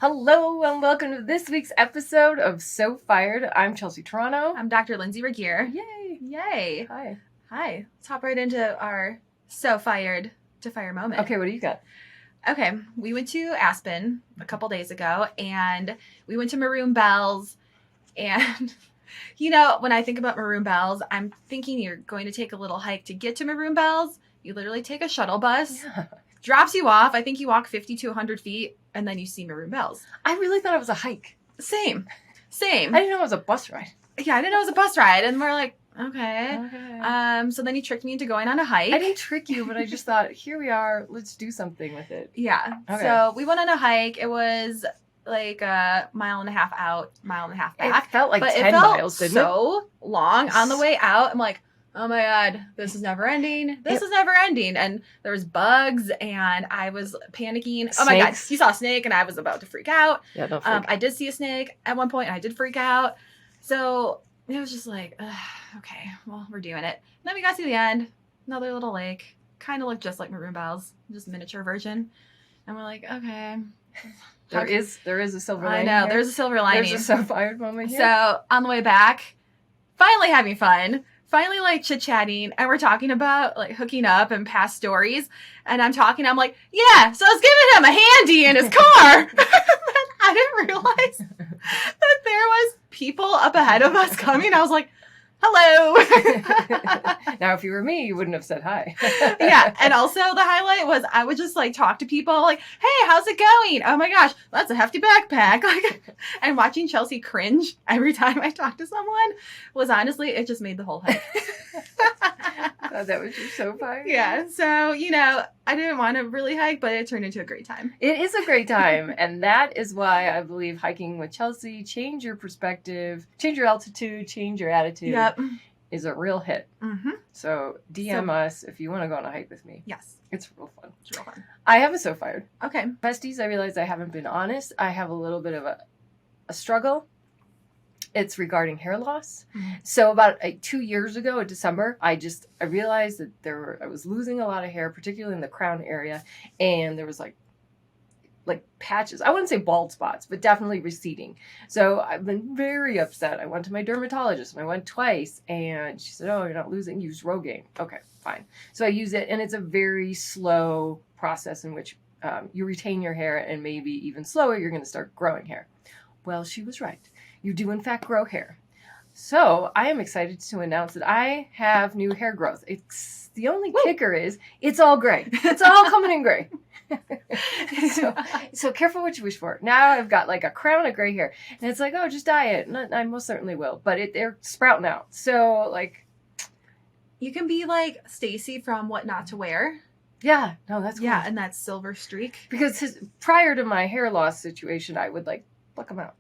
Hello and welcome to this week's episode of So Fired. I'm Chelsea Toronto. I'm Dr. Lindsay Regier. Yay. Yay. Hi. Hi. Let's hop right into our So Fired to Fire moment. Okay, what do you got? Okay, we went to Aspen a couple days ago, and we went to Maroon Bells, and you know, when I think about Maroon Bells, I'm thinking you're going to take a little hike to get to Maroon Bells. You literally take a shuttle bus, drops you off. I think you walk 50 to 100 feet, and then you see Maroon Bells. I really thought it was a hike. Same. I didn't know it was a bus ride. Yeah, I didn't know it was a bus ride, and we're like, okay. So then you tricked me into going on a hike. I didn't trick you, but I just thought, here we are, let's do something with it. Yeah. Okay. So we went on a hike. It was like a mile and a half out, mile and a half back. It felt like but 10 it felt miles, didn't so long on the way out. I'm like, oh my God, this is never ending. This is never ending. And there was bugs and I was panicking. Snakes. Oh my God, you saw a snake and I was about to freak out. Yeah, don't freak. I did see a snake at one point and I did freak out. So it was just like, okay, well, we're doing it. And then we got to the end, another little lake, kind of looked just like Maroon Bells, just miniature version. And we're like, okay. There is a silver lining. I know, here. there's a silver lining. There's a So Fired moment here. So on the way back, finally having fun, finally like chit-chatting, and we're talking about like hooking up and past stories. And I'm like, yeah, so I was giving him a handy in his car. I didn't realize that there was people up ahead of us coming. I was like, hello. Now, if you were me, you wouldn't have said hi. Yeah. And also the highlight was I would just like talk to people like, hey, how's it going? Oh my gosh, that's a hefty backpack. Like, and watching Chelsea cringe every time I talked to someone was honestly, it just made the whole hike. Oh, that was just so funny. Yeah. So, you know, I didn't want to really hike, but it turned into a great time. It is a great time. And that is why I believe hiking with Chelsea, change your perspective, change your altitude, change your attitude, is a real hit. Mm-hmm. So DM us if you want to go on a hike with me. Yes. It's real fun. It's real fun. I have a So Fired. Okay. Besties, I realize I haven't been honest. I have a little bit of a struggle. It's regarding hair loss. Mm-hmm. So about 2 years ago in December, I realized that I was losing a lot of hair, particularly in the crown area. And there was like patches. I wouldn't say bald spots, but definitely receding. So I've been very upset. I went to my dermatologist and I went twice and she said, oh, you're not losing, use Rogaine. Okay, fine. So I use it and it's a very slow process in which you retain your hair and maybe even slower, you're going to start growing hair. Well, she was right. You do in fact grow hair. So I am excited to announce that I have new hair growth. It's the only kicker is it's all gray. It's all coming in gray. so careful what you wish for. Now I've got like a crown of gray hair, and it's like, oh, just dye it. And I most certainly will, but they're sprouting out. So like, you can be like Stacy from What Not to Wear. Yeah, no, that's cool. Yeah, and that silver streak. Because prior to my hair loss situation, I would like pluck them out.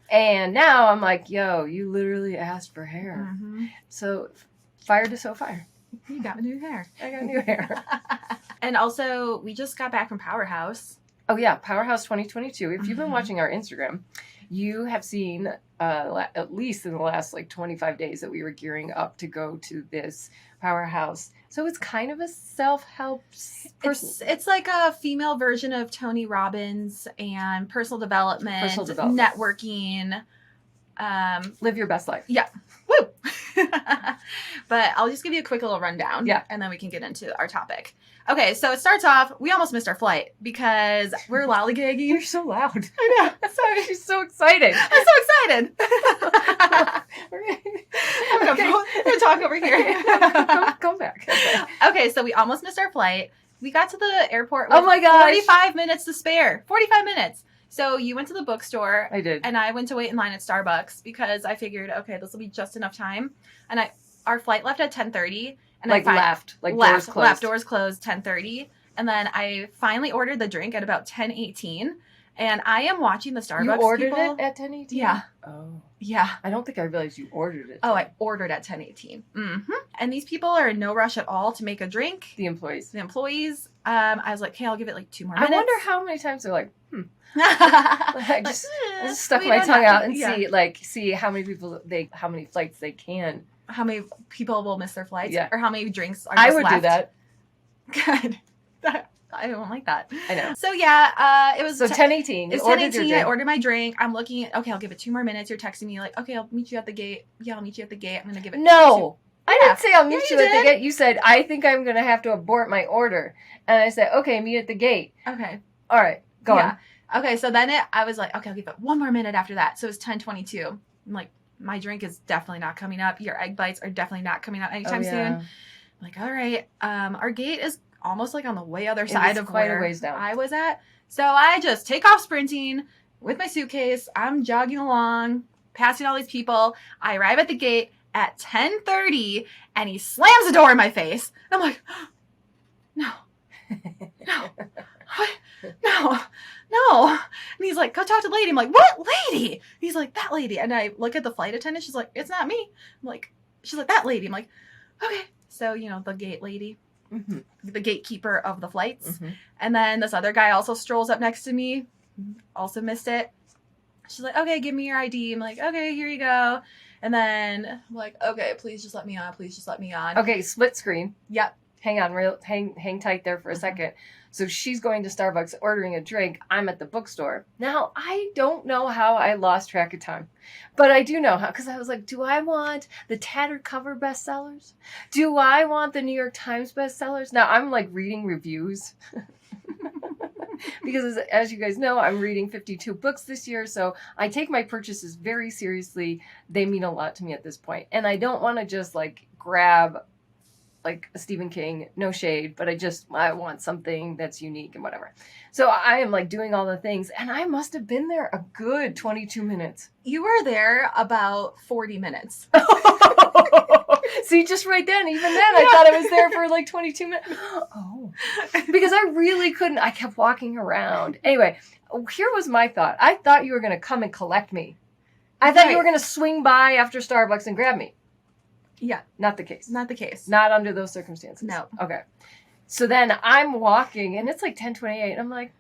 And now I'm like, yo, you literally asked for hair. Mm-hmm. So fire to So Fire. You got new hair. I got new hair. And also, we just got back from Powerhouse. Oh, yeah. Powerhouse 2022. If you've been watching our Instagram, you have seen at least in the last 25 days that we were gearing up to go to this Powerhouse. So it's kind of a self-help person. It's like a female version of Tony Robbins and personal development. Networking. Live your best life. Yeah. Woo! But I'll just give you a quick little rundown. Yeah. And then we can get into our topic. Okay, so it starts off, we almost missed our flight because we're lollygagging. You're so loud. I know. Sorry, she's so excited. I'm so excited. I'm going to talk over here. Come back. Okay, so we almost missed our flight. We got to the airport with 45 minutes to spare. 45 minutes. So you went to the bookstore. I did. And I went to wait in line at Starbucks because I figured, okay, this will be just enough time. And our flight left at 10:30. And doors closed 10:30. And then I finally ordered the drink at about 10:18. And I am watching the Starbucks You ordered people. it at 10:18? Yeah. Oh. Yeah. I don't think I realized you ordered it. Oh, I ordered at 10:18. Mm-hmm. And these people are in no rush at all to make a drink. The employees. I was like, okay, I'll give it 2 more minutes. I wonder how many times they're like, I just stuck my tongue out and see how many flights they can. How many people will miss their flights? Yeah. Or how many drinks are just left? I would do that. Good. I don't like that. I know. So yeah, it was so 10:18. It's 10:18. I ordered my drink. I'm looking. Okay, I'll give it 2 more minutes. You're texting me like, okay, I'll meet you at the gate. Yeah, I'll meet you at the gate. I'm gonna give it. No, I didn't say I'll meet you at did. the gate. You said I think I'm gonna have to abort my order, and I said okay, meet at the gate. Okay. All right, go on. Okay, so then I was like, okay, I'll give it 1 more minute after that. So it was 10:22. I'm like, my drink is definitely not coming up. Your egg bites are definitely not coming up anytime soon. I'm like, all right, our gate is almost like on the way other side of quite where a ways down. I was at. So I just take off sprinting with my suitcase. I'm jogging along, passing all these people. I arrive at the gate at 10:30 and he slams the door in my face. I'm like, no, what? No. And he's like, go talk to the lady. I'm like, what lady? He's like, that lady. And I look at the flight attendant. She's like, it's not me. I'm like, she's like, that lady. I'm like, okay. So, the gate lady, the gatekeeper of the flights. And then this other guy also strolls up next to me. Also missed it. She's like, okay, give me your ID. I'm like, okay, here you go. And then I'm like, okay, please just let me on. Please just let me on. Okay, split screen. Yep. Hang on, hang tight there for a second. So she's going to Starbucks, ordering a drink. I'm at the bookstore. Now, I don't know how I lost track of time, but I do know how, because I was like, do I want the tattered cover bestsellers? Do I want the New York Times bestsellers? Now, I'm like reading reviews because as you guys know, I'm reading 52 books this year. So I take my purchases very seriously. They mean a lot to me at this point. And I don't want to just like grab like a Stephen King, no shade, but I want something that's unique and whatever. So I am like doing all the things, and I must have been there a good 22 minutes. You were there about 40 minutes. See, just right then, even then, I thought I was there for like 22 minutes. Oh, because I really couldn't. I kept walking around. Anyway, here was my thought. I thought you were going to come and collect me. I thought you were going to swing by after Starbucks and grab me. Yeah. Not the case. Not the case. Not under those circumstances. No. Okay. So then I'm walking, and it's like 10:28, and I'm like,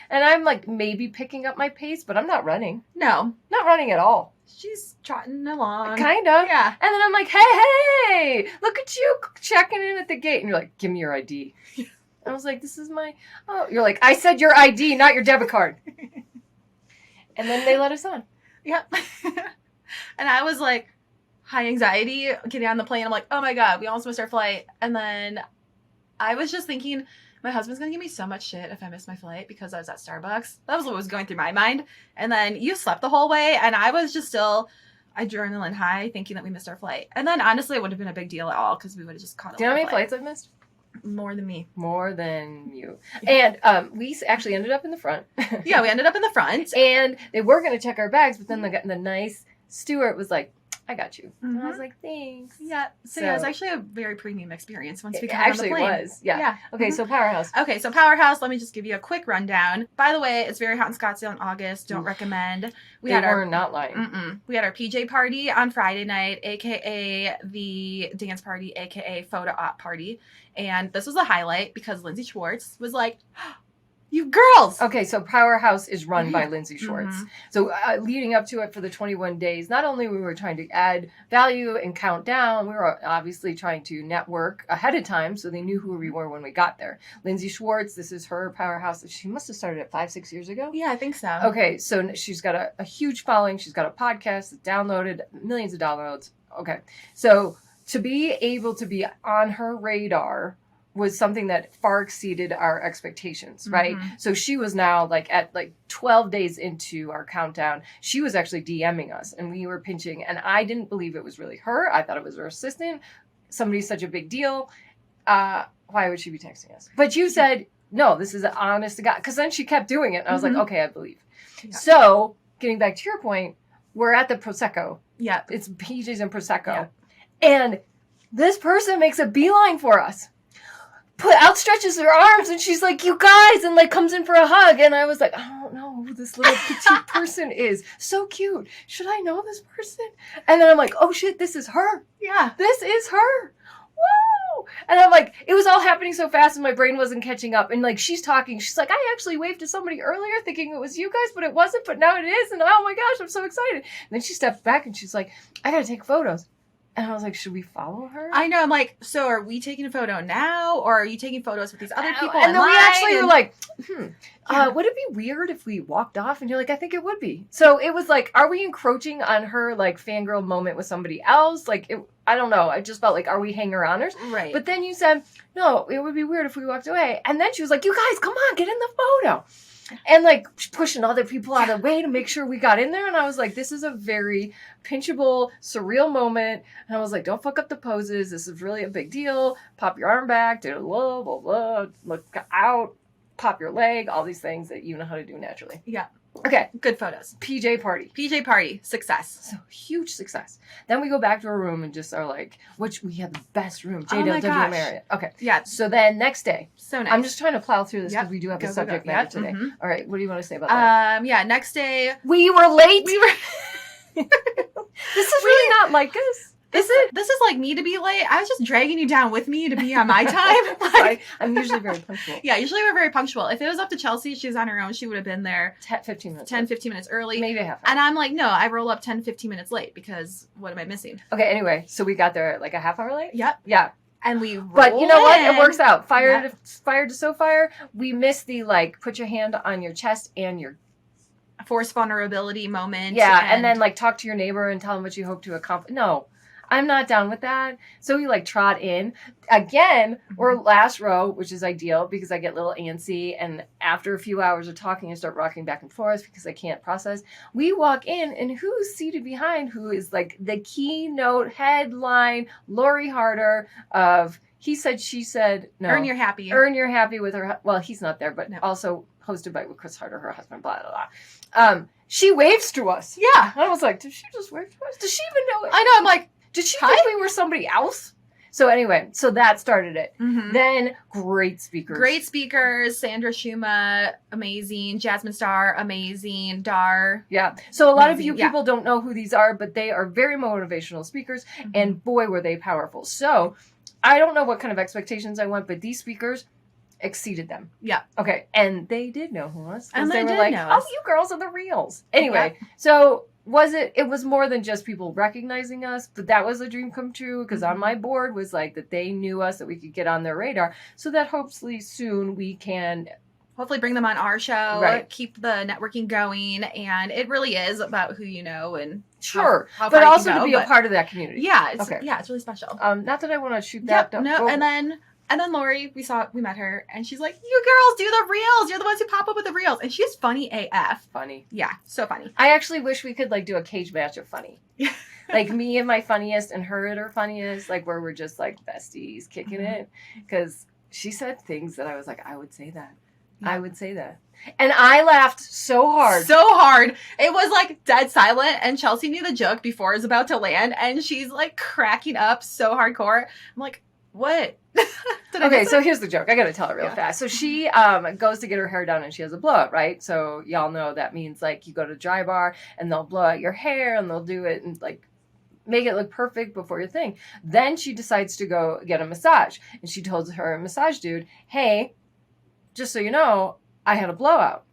and I'm like maybe picking up my pace, but I'm not running. No. Not running at all. She's trotting along. Kind of. Yeah. And then I'm like, hey, look at you checking in at the gate. And you're like, give me your ID. I was like, this is my, you're like, I said your ID, not your debit card. And then they let us on. Yep. And I was like, high anxiety getting on the plane. I'm like, oh my God, we almost missed our flight. And then I was just thinking, my husband's going to give me so much shit if I miss my flight because I was at Starbucks. That was what was going through my mind. And then you slept the whole way. And I was just still adrenaline high thinking that we missed our flight. And then honestly, it wouldn't have been a big deal at all because we would have just caught Do you know how many flights I've missed? More than me. More than you. Yeah. And we actually ended up in the front. Yeah, we ended up in the front. And they were going to check our bags, but then the nice steward was like, I got you. And I was like, thanks. Yeah. So yeah, it was actually a very premium experience once we got on the plane. Actually, it was. Yeah. Okay, so Powerhouse. Okay, so Powerhouse, let me just give you a quick rundown. By the way, it's very hot in Scottsdale in August. Don't recommend. We were not lying. We had our PJ party on Friday night, a.k.a. the dance party, a.k.a. photo op party. And this was a highlight because Lindsay Schwartz was like, you girls! Okay, so Powerhouse is run by Lindsay Schwartz. So leading up to it for the 21 days, not only we were trying to add value and count down, we were obviously trying to network ahead of time so they knew who we were when we got there. Lindsay Schwartz, this is her Powerhouse. She must have started it 5-6 years ago. Yeah, I think so. Okay, so she's got a huge following. She's got a podcast that's downloaded, millions of downloads. Okay, so to be able to be on her radar was something that far exceeded our expectations, right? So she was now at 12 days into our countdown, she was actually DMing us and we were pinching, and I didn't believe it was really her. I thought it was her assistant. Somebody's such a big deal. Why would she be texting us? But you said, no, this is an honest to God, because then she kept doing it. And I was like, okay, I believe. Yeah. So getting back to your point, we're at the Prosecco. Yeah. It's PJ's and Prosecco. Yeah. And this person makes a beeline for us. Outstretches her arms, and she's like, you guys, and comes in for a hug. And I was like, I don't know who this little petite person is. So cute. Should I know this person? And then I'm like, oh shit, this is her. Yeah. This is her. Woo! And I'm like, it was all happening so fast and my brain wasn't catching up. And she's talking. She's like, I actually waved to somebody earlier thinking it was you guys, but it wasn't, but now it is. And oh my gosh, I'm so excited. And then she steps back and she's like, I gotta take photos. And I was like, should we follow her? I know. I'm like, so are we taking a photo now, or are you taking photos with these other people? And then we actually were like, Yeah. would it be weird if we walked off? And you're like, I think it would be. So it was like, are we encroaching on her like fangirl moment with somebody else? Like, I don't know. I just felt like, are we hanger-oners? Right. But then you said, no, it would be weird if we walked away. And then she was like, you guys, come on, get in the photo. And like pushing other people out of the way to make sure we got in there. And I was like, this is a very pinchable, surreal moment. And I was like, don't fuck up the poses. This is really a big deal. Pop your arm back, do blah, blah, blah, look out, pop your leg, all these things that you know how to do naturally. Yeah. Okay. Good photos. PJ party. PJ party. Success. So huge success. Then we go back to our room and just are like, which we had the best room. JW gosh. Marriott. Okay. Yeah. So then next day. So nice. I'm just trying to plow through this because Yep. we do have Go, a go, subject go. matter Yep. today. Mhm. All right. What do you want to say about that? Yeah. Next day. We were late. We were. This is really not like us. This is like me to be late. I was just dragging you down with me to be on my time. Sorry, I'm usually very punctual. Yeah, usually we're very punctual. If it was up to Chelsea, she's on her own. She would have been there 15 minutes. 10, 15 minutes early. Maybe a half. And I'm like, no, I roll up 10, 15 minutes late because what am I missing? Okay, anyway, so we got there like a half hour late? Yep. Yeah. And we But you know what? It works out. Fire Yeah. to so fire. We missed the like put your hand on your chest and your Forced vulnerability moment. yeah, and then like talk to your neighbor and tell them what you hope to accomplish. No, I'm not down with that. So we like trot in. Again, we're last row, which is ideal because I get a little antsy. And after a few hours of talking, I start rocking back and forth because I can't process. We walk in, and who's seated behind who is like the keynote headline, Lori Harder of He Said, She Said, no. Earn Your Happy. Earn Your Happy with her. Well, he's not there, but No. also hosted by Chris Harder, her husband, blah, blah, blah. She waves to us. Yeah. I was like, did she just wave to us? Does she even know it? I know. I'm like, Did she Hi? think we were somebody else? So anyway, so that started it. mhm. Then great speakers. Great speakers. Sandra Schuma, amazing. Jasmine Starr, amazing. Dar. Yeah. So a lot of you Amazing, yeah. people don't know who these are, but they are very motivational speakers, and boy, were they powerful. So I don't know what kind of expectations I went, but these speakers exceeded them. Yeah. Okay. And they did know who us. 'Cause And they were did like, know oh, us. you girls are the reals. Anyway, so it was more than just people recognizing us, but that was a dream come true because on my board was like that they knew us, that we could get on their radar, so that hopefully soon we can Hopefully bring them on our show, Right. keep the networking going. And it really is about who you know and sure, how but far you also can to go, be but- a part of that community. Yeah, it's Okay. yeah, it's really special. Not that I want to shoot Yep, that. no, and then Lori, we met her, and she's like, "You girls do the reels. You're the ones who pop up with the reels." And she's funny AF. Funny. Yeah, so funny. I actually wish we could like do a cage match of funny. Like me and my funniest and her at her funniest, like where we're just like besties kicking it. Because she said things that I was like, I would say that. Yeah. I would say that. And I laughed so hard. So hard. It was like dead silent, and Chelsea knew the joke before it was about to land, and she's like cracking up so hardcore. I'm like, what? Did I Okay, miss so it? here's the joke. I got to tell it real Yeah. fast. So she goes to get her hair done and she has a blowout, right? So y'all know that means like you go to dry bar and they'll blow out your hair and they'll do it and like make it look perfect before your thing. Then she decides to go get a massage. And she told her massage dude, hey, just so you know, I had a blowout.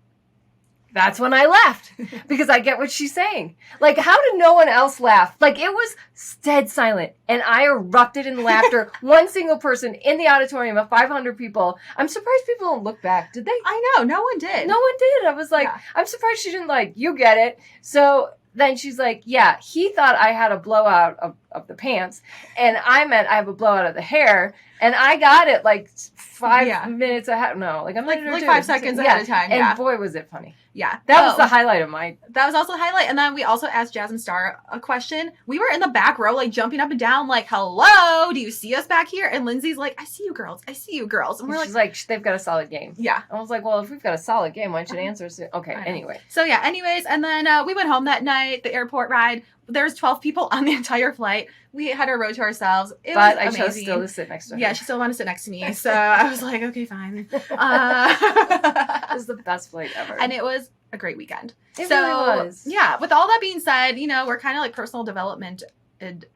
That's when I left because I get what she's saying. Like, how did no one else laugh? Like, it was dead silent, and I erupted in laughter. One single person in the auditorium of 500 people. I'm surprised people don't look back. Did they? I know, no one did. No one did. I was like, Yeah. I'm surprised she didn't like, you get it. So then she's like, yeah, he thought I had a blowout of the pants, and I meant I have a blowout of the hair, and I got it like 5 minutes ahead. No, like a minute or like two. 5 seconds ahead of time. And Yeah, boy, was it funny. yeah. That was Oh. the highlight of my. That was also the highlight. And then we also asked Jasmine Starr a question. We were in the back row, like jumping up and down, like, hello, do you see us back here? And Lindsay's like, I see you girls. I see you girls. And we're She's like, like, they've got a solid game. yeah. I was like, well, if we've got a solid game, why don't you answer us? Okay, I know. anyway. So yeah, anyways. And then we went home that night, the airport ride. There's 12 people on the entire flight. We had our row to ourselves. It But was I amazing. chose still to sit next to her. Yeah, she still wanted to sit next to me. So I was like, okay, fine. It was the best flight ever. And it was a great weekend. It So, really was. yeah, with all that being said, you know, we're kind of like personal development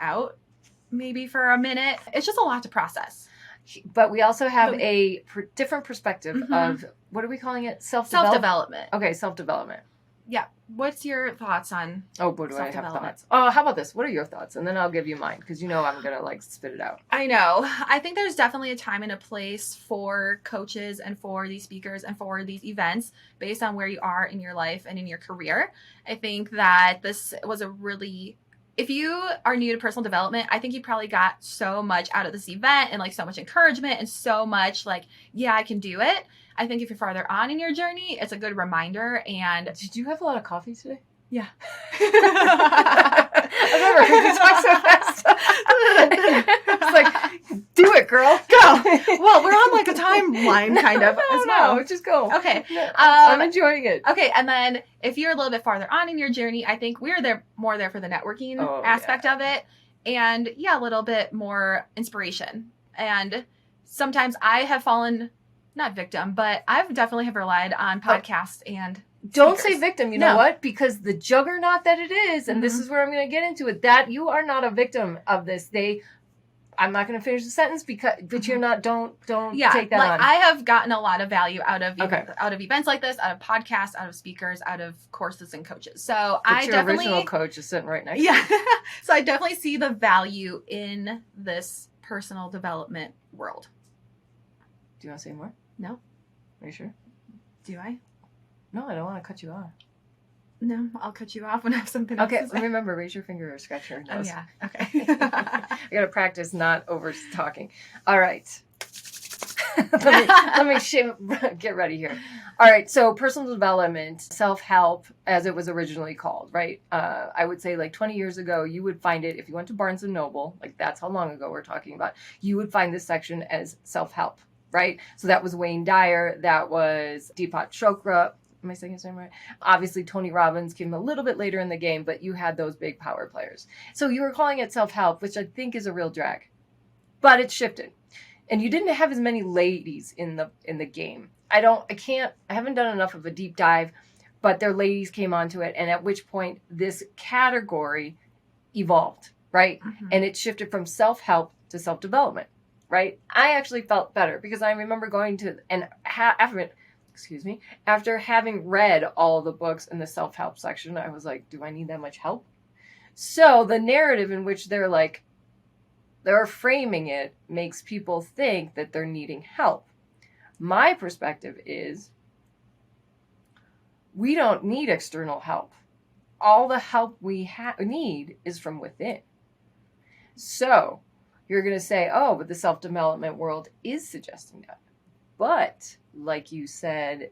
out maybe for a minute. It's just a lot to process. But we also have But- a different perspective Mhm. of, what are we calling it? Self-development. Self-development. Okay, self-development. Yeah. What's your thoughts on Oh, boy, do I have self-development? thoughts. Oh, how about this? What are your thoughts? And then I'll give you mine, because I'm going to, like, spit it out. I know. I think there's definitely a time and a place for coaches and for these speakers and for these events based on where you are in your life and in your career. I think that this was if you are new to personal development, I think you probably got so much out of this event and like so much encouragement and so much like, yeah, I can do it. I think if you're farther on in your journey, it's a good reminder. And did you have a lot of coffee today? Yeah. I've never heard you talk so fast. It's like, do it, girl. Go. Well, we're on like a timeline kind of as well. No, just go. Okay. I'm enjoying it. Okay, and then if you're a little bit farther on in your journey, I think we're more there for the networking aspect of it. And yeah, a little bit more inspiration. And sometimes I have fallen, not victim, but I've definitely have relied on podcasts and don't speakers. say victim. You know what? Because the juggernaut that it is, and this is where I'm going to get into it, that you are not a victim of this. I'm not going to finish the sentence but you're not. Don't take that on. I have gotten a lot of value out of events like this, out of podcasts, out of speakers, out of courses and coaches. So but your original coach is sitting right next to you. So I definitely see the value in this personal development world. Do you want to say more? No. Are you sure? Do I? No, I don't want to cut you off. No, I'll cut you off when I have something else to say. Okay, remember, raise your finger or scratch your nose. Oh, yeah. Okay. I got to practice not over talking. All right. let me get ready here. All right, so personal development, self-help, as it was originally called, right? I would say like 20 years ago, you would find it, if you went to Barnes & Noble, like that's how long ago we're talking about, you would find this section as self-help, right? So that was Wayne Dyer, that was Deepak Chopra. Am I saying his name right? Obviously, Tony Robbins came a little bit later in the game, but you had those big power players. So you were calling it self-help, which I think is a real drag. But it shifted. And you didn't have as many ladies in the game. I haven't done enough of a deep dive, but their ladies came onto it, and at which point this category evolved, right? Mm-hmm. And it shifted from self-help to self-development, right? I actually felt better because I remember going to, and after having read all the books in the self-help section, I was like, do I need that much help? So the narrative in which they're framing it makes people think that they're needing help. My perspective is we don't need external help. All the help we need is from within. So you're going to say, oh, but the self-development world is suggesting that. But like you said,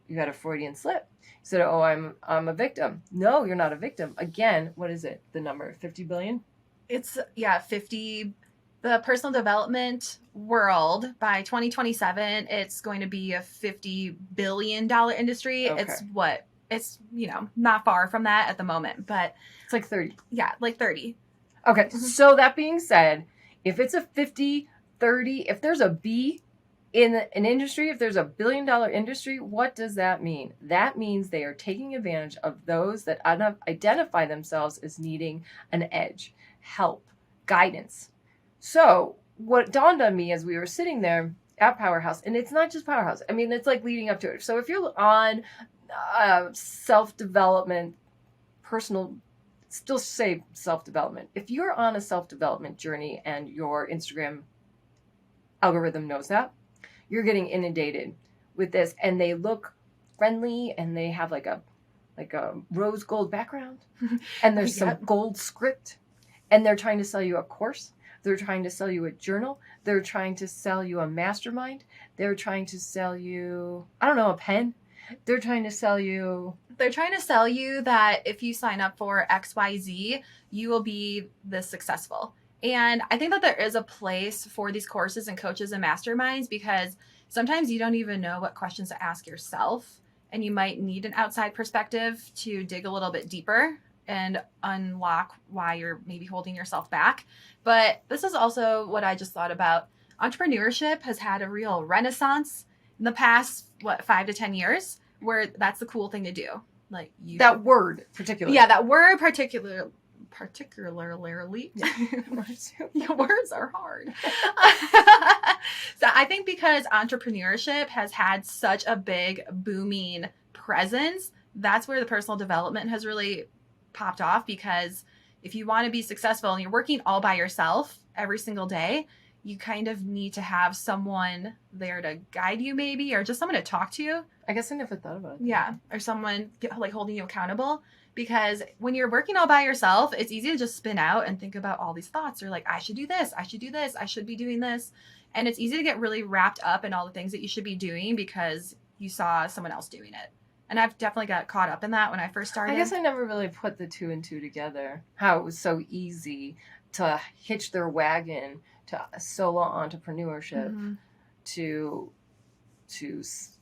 you had a Freudian slip. You said, oh, I'm a victim. No, you're not a victim. Again, what is it? The number 50 billion? It's 50. The personal development world by 2027, it's going to be a $50 billion industry. Okay. It's not far from that at the moment, but it's like 30. Yeah, like 30. Okay. Mm-hmm. So that being said, if it's a 50, 30, if there's a B in an industry, if there's a $1 billion industry, what does that mean? That means they are taking advantage of those that identify themselves as needing an edge, help, guidance. So what dawned on me as we were sitting there at Powerhouse, and it's not just Powerhouse, I mean, it's like leading up to it. So if you're on self-development, still say self-development. If you're on a self-development journey and your Instagram algorithm knows that, you're getting inundated with this, and they look friendly, and they have like a rose gold background, and there's some gold script, and they're trying to sell you a course. They're trying to sell you a journal. They're trying to sell you a mastermind. They're trying to sell you, a pen. They're trying to sell you that if you sign up for XYZ, you will be this successful. And I think that there is a place for these courses and coaches and masterminds, because sometimes you don't even know what questions to ask yourself, and you might need an outside perspective to dig a little bit deeper and unlock why you're maybe holding yourself back. But this is also what I just thought about. Entrepreneurship has had a real renaissance in the past, 5 to 10 years, where that's the cool thing to do. Like that word particularly. Yeah, that word particularly. Yeah, words are hard. So I think because entrepreneurship has had such a big booming presence, that's where the personal development has really popped off, because if you want to be successful and you're working all by yourself every single day, you kind of need to have someone there to guide you, maybe, or just someone to talk to. I guess I never thought about it. Yeah. Or someone like holding you accountable. Because when you're working all by yourself, it's easy to just spin out and think about all these thoughts. Or like, I should do this. I should do this. I should be doing this. And it's easy to get really wrapped up in all the things that you should be doing because you saw someone else doing it. And I've definitely got caught up in that when I first started. I guess I never really put the 2 and 2 together. How it was so easy to hitch their wagon to solo entrepreneurship to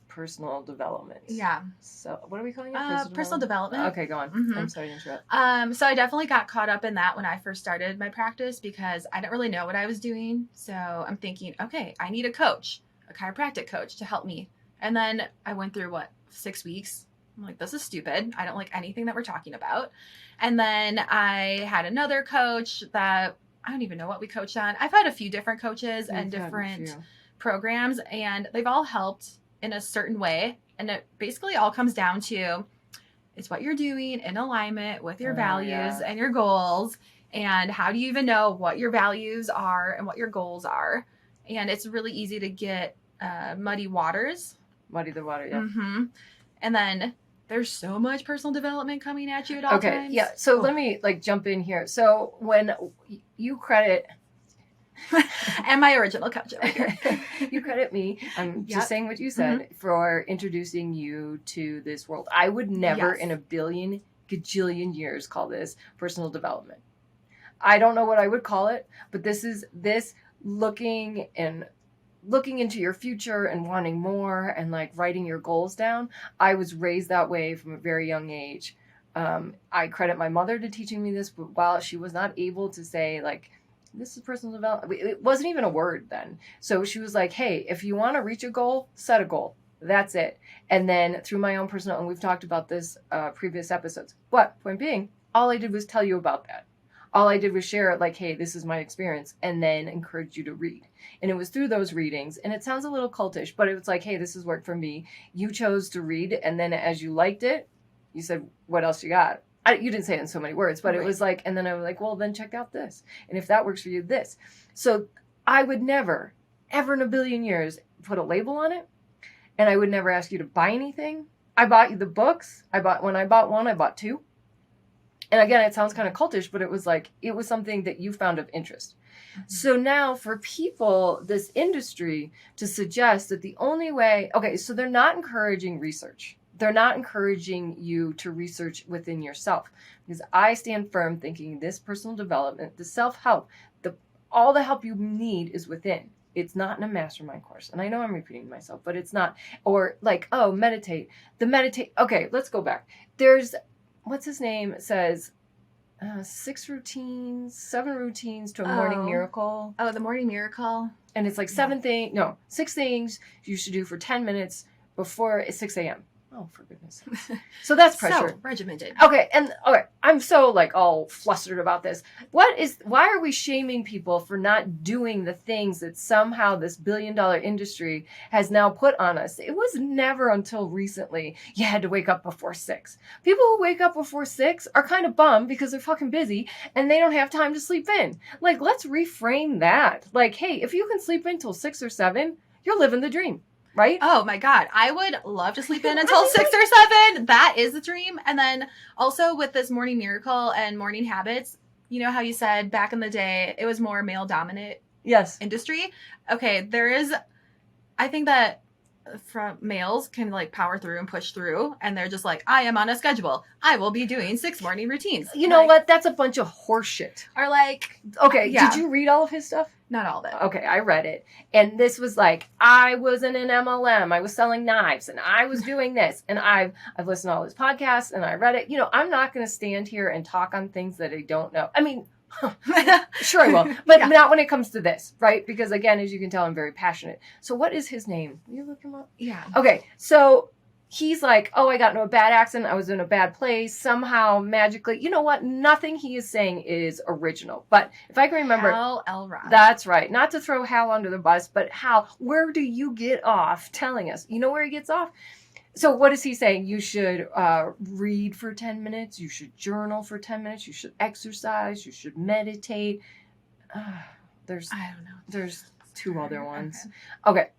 personal development. Yeah. So what are we calling it? Personal development. Okay, go on. I'm sorry to interrupt. So I definitely got caught up in that when I first started my practice because I didn't really know what I was doing. So I'm thinking, okay, I need a coach, a chiropractic coach to help me. And then I went through 6 weeks. I'm like, this is stupid. I don't like anything that we're talking about. And then I had another coach that I don't even know what we coached on. I've had a few different coaches and different programs, and they've all helped in a certain way. And it basically all comes down to it's what you're doing in alignment with your values and your goals. And how do you even know what your values are and what your goals are? And it's really easy to get muddy waters. Muddy the water, yeah. And then there's so much personal development coming at you at all times. Yeah. So let me jump in here. So when you credit and my original coach over here. You credit me. I'm just saying what you said for introducing you to this world. I would never in a billion gajillion years call this personal development. I don't know what I would call it, but this is looking into your future and wanting more and writing your goals down. I was raised that way from a very young age. I credit my mother to teaching me this, but while she was not able to say this is personal development, it wasn't even a word then. So she was like, hey, if you want to reach a goal, set a goal. That's it. And then through my own personal, and we've talked about this previous episodes, but point being, all I did was tell you about that. All I did was share hey, this is my experience, and then encourage you to read. And it was through those readings, and it sounds a little cultish, but it was hey, this has worked for me. You chose to read, and then as you liked it, you said, what else you got? You didn't say it in so many words, but it was and then I was well, then check out this. And if that works for you, this. So I would never, ever in a billion years, put a label on it. And I would never ask you to buy anything. I bought you the books. When I bought one, I bought 2. And again, it sounds kind of cultish, but it was something that you found of interest. So now for people, this industry, to suggest that the only way, so they're not encouraging research. They're not encouraging you to research within yourself, because I stand firm thinking this personal development, the self-help, all the help you need is within. It's not in a mastermind course. And I know I'm repeating myself, but it's not. Or meditate. Okay, let's go back. There's, what's his name, says 7 routines to a morning miracle. Oh, the morning miracle. And it's 6 things you should do for 10 minutes before 6 a.m. Oh, for goodness sakes. So that's pressure. So regimented. Okay, I'm so all flustered about this. Why are we shaming people for not doing the things that somehow this billion-dollar industry has now put on us? It was never until recently you had to wake up before 6. People who wake up before 6 are kind of bummed because they're fucking busy and they don't have time to sleep in. Let's reframe that. Hey, if you can sleep in till 6 or 7, you're living the dream. Right? Oh my God. I would love to sleep in until 6 or 7. That is the dream. And then also with this morning miracle and morning habits, you know how you said back in the day, it was more male dominant industry. Okay. I think that from males can power through and push through. And they're just I am on a schedule. I will be doing 6 morning routines. You know what? That's a bunch of horseshit. Or okay. Did you read all of his stuff? Not all of it. Okay, I read it. And this was I was in an MLM. I was selling knives and I was doing this. And I've listened to all his podcasts and I read it. I'm not going to stand here and talk on things that I don't know. I mean, sure I will. But not when it comes to this, right? Because again, as you can tell, I'm very passionate. So what is his name? Will you look him up? Yeah. Okay, so he's I got into a bad accident. I was in a bad place. Somehow, magically, you know what? Nothing he is saying is original. But if I can remember. Hal Elrod. That's right. Not to throw Hal under the bus, but Hal, where do you get off telling us? You know where he gets off? So what is he saying? You should read for 10 minutes. You should journal for 10 minutes. You should exercise. You should meditate. There's I don't know. There's two other ones. Okay.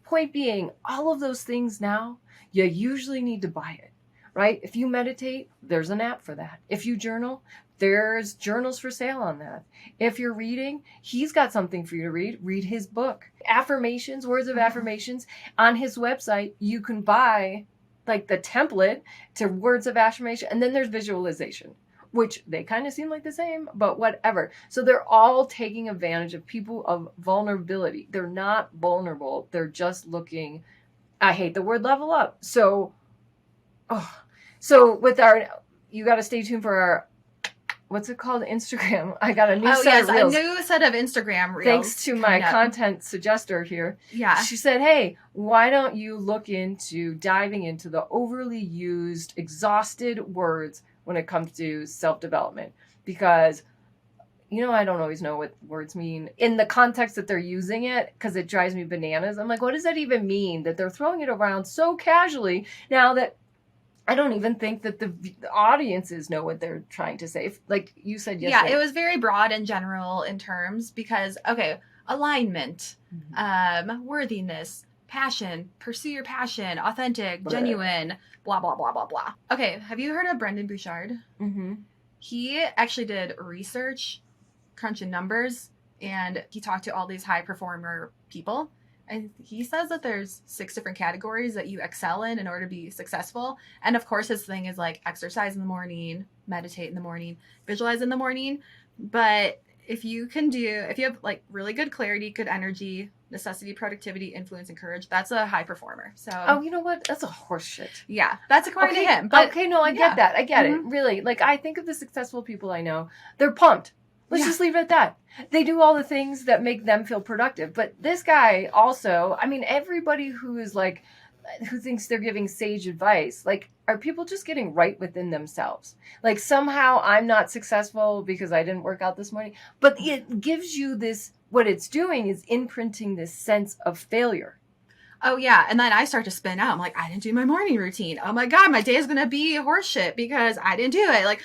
Point being, all of those things now, you usually need to buy it, right? If you meditate, there's an app for that. If you journal, there's journals for sale on that. If you're reading, he's got something for you to read. Read his book. Affirmations, words of affirmations. On his website, you can buy like the template to words of affirmation. And then there's visualization, which they kind of seem like the same, but whatever. So they're all taking advantage of people of vulnerability. They're not vulnerable. They're just looking, I hate the word level up. So with you got to stay tuned for our, what's it called? Instagram. I got a new set of reels. A new set of Instagram reels. Thanks to my content suggester here. Yeah. She said, hey, why don't you look into diving into the overly used, exhausted words when it comes to self-development? Because, I don't always know what words mean in the context that they're using it, because it drives me bananas. I'm like, what does that even mean that they're throwing it around so casually now that I don't even think that the audiences know what they're trying to say. Like you said yesterday. Yeah, it was very broad and general in terms because, alignment, worthiness, passion, pursue your passion, authentic, genuine, blah, blah, blah, blah, blah. Okay, have you heard of Brendan Bouchard? Mm-hmm. He actually did research, crunching numbers, and he talked to all these high performer people. And he says that there's 6 different categories that you excel in order to be successful. And of course, his thing is like exercise in the morning, meditate in the morning, visualize in the morning. But if you have like really good clarity, good energy, necessity, productivity, influence, and courage, that's a high performer. So, you know what? That's a horse shit. Yeah, that's according to him. But no, I get that. I get it. Really. Like, I think of the successful people I know, they're pumped. Let's just leave it at that. They do all the things that make them feel productive. But this guy also, everybody who thinks they're giving sage advice, like, are people just getting right within themselves? Like, somehow I'm not successful because I didn't work out this morning. But it gives you this, what it's doing is imprinting this sense of failure. Oh, yeah. And then I start to spin out. I'm like, I didn't do my morning routine. Oh, my God, my day is going to be horseshit because I didn't do it. Like,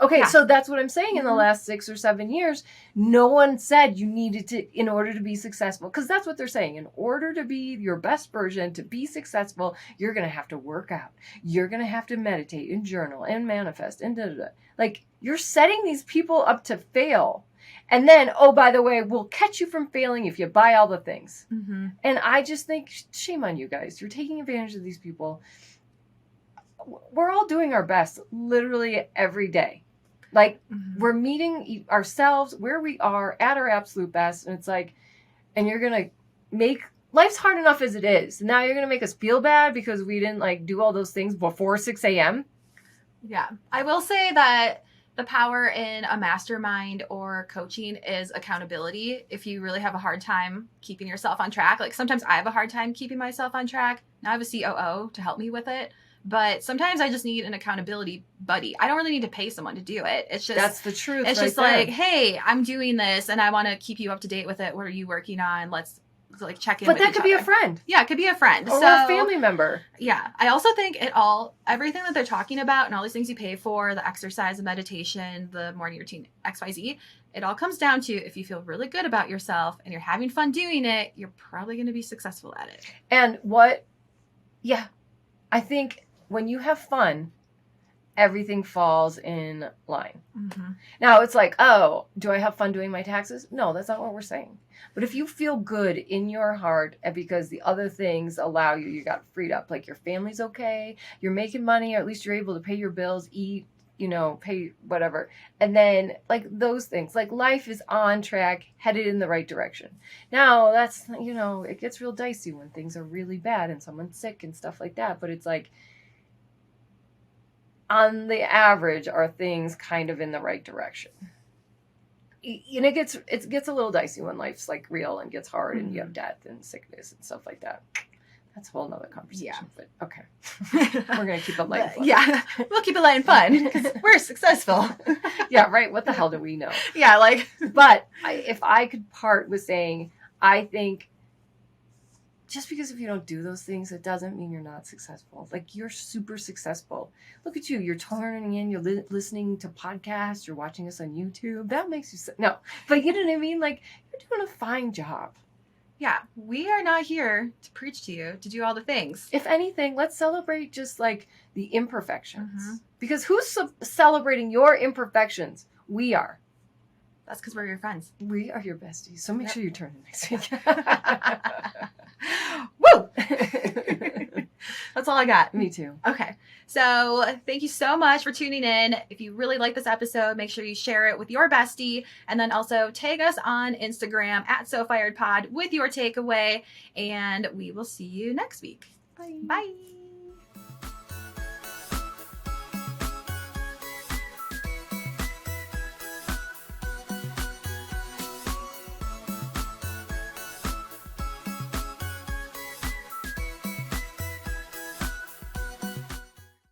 Okay, yeah. So that's what I'm saying. In the last 6 or 7 years, no one said you needed to, in order to be successful, because that's what they're saying. In order to be your best version, to be successful, you're going to have to work out. You're going to have to meditate and journal and manifest and da-da-da. Like, you're setting these people up to fail. And then, oh, by the way, we'll catch you from failing if you buy all the things. Mm-hmm. And I just think, shame on you guys. You're taking advantage of these people. We're all doing our best literally every day. Like, we're meeting ourselves where we are at our absolute best. And it's like, and you're going to make, life's hard enough as it is. Now you're going to make us feel bad because we didn't do all those things before 6 a.m. Yeah. I will say that the power in a mastermind or coaching is accountability. If you really have a hard time keeping yourself on track, like sometimes I have a hard time keeping myself on track. Now I have a COO to help me with it. But sometimes I just need an accountability buddy. I don't really need to pay someone to do it. It's just, that's the truth. It's just like, hey, I'm doing this and I want to keep you up to date with it. What are you working on? Let's check in. But that could be a friend. Yeah, it could be a friend. Or a family member. Yeah. I also think everything that they're talking about and all these things you pay for, the exercise, the meditation, the morning routine, XYZ, it all comes down to if you feel really good about yourself and you're having fun doing it, you're probably going to be successful at it. And I think when you have fun, everything falls in line. Mm-hmm. Now it's like, oh, do I have fun doing my taxes? No, that's not what we're saying. But if you feel good in your heart and because the other things allow you got freed up, like your family's okay, you're making money, or at least you're able to pay your bills, eat, pay whatever. And then like those things, like life is on track, headed in the right direction. Now that's, it gets real dicey when things are really bad and someone's sick and stuff like that. But it's like, on the average, are things kind of in the right direction? And it gets a little dicey when life's like real and gets hard and you have death and sickness and stuff like that. That's a whole nother conversation. Yeah. But okay. We're going to keep it light and fun. Yeah. We'll keep it light and fun because we're successful. Yeah, right. What the hell do we know? Yeah, But if I could part with saying, I think just because if you don't do those things, it doesn't mean you're not successful. Like, you're super successful. Look at you. You're turning in, you're listening to podcasts, you're watching us on YouTube. That makes you, no, but you know what I mean? Like, you're doing a fine job. Yeah, we are not here to preach to you, to do all the things. If anything, let's celebrate just like the imperfections. Because who's celebrating your imperfections? We are. That's because we're your friends. We are your besties. So make sure you turn in next week. Woo! That's all I got. Me too. Okay. So thank you so much for tuning in. If you really like this episode, make sure you share it with your bestie. And then also tag us on Instagram at SoFiredPod with your takeaway. And we will see you next week. Bye. Bye.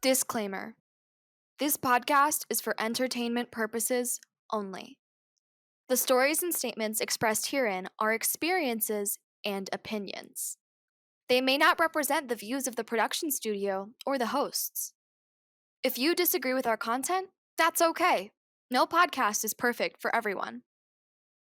Disclaimer. This podcast is for entertainment purposes only. The stories and statements expressed herein are experiences and opinions. They may not represent the views of the production studio or the hosts. If you disagree with our content, that's okay. No podcast is perfect for everyone.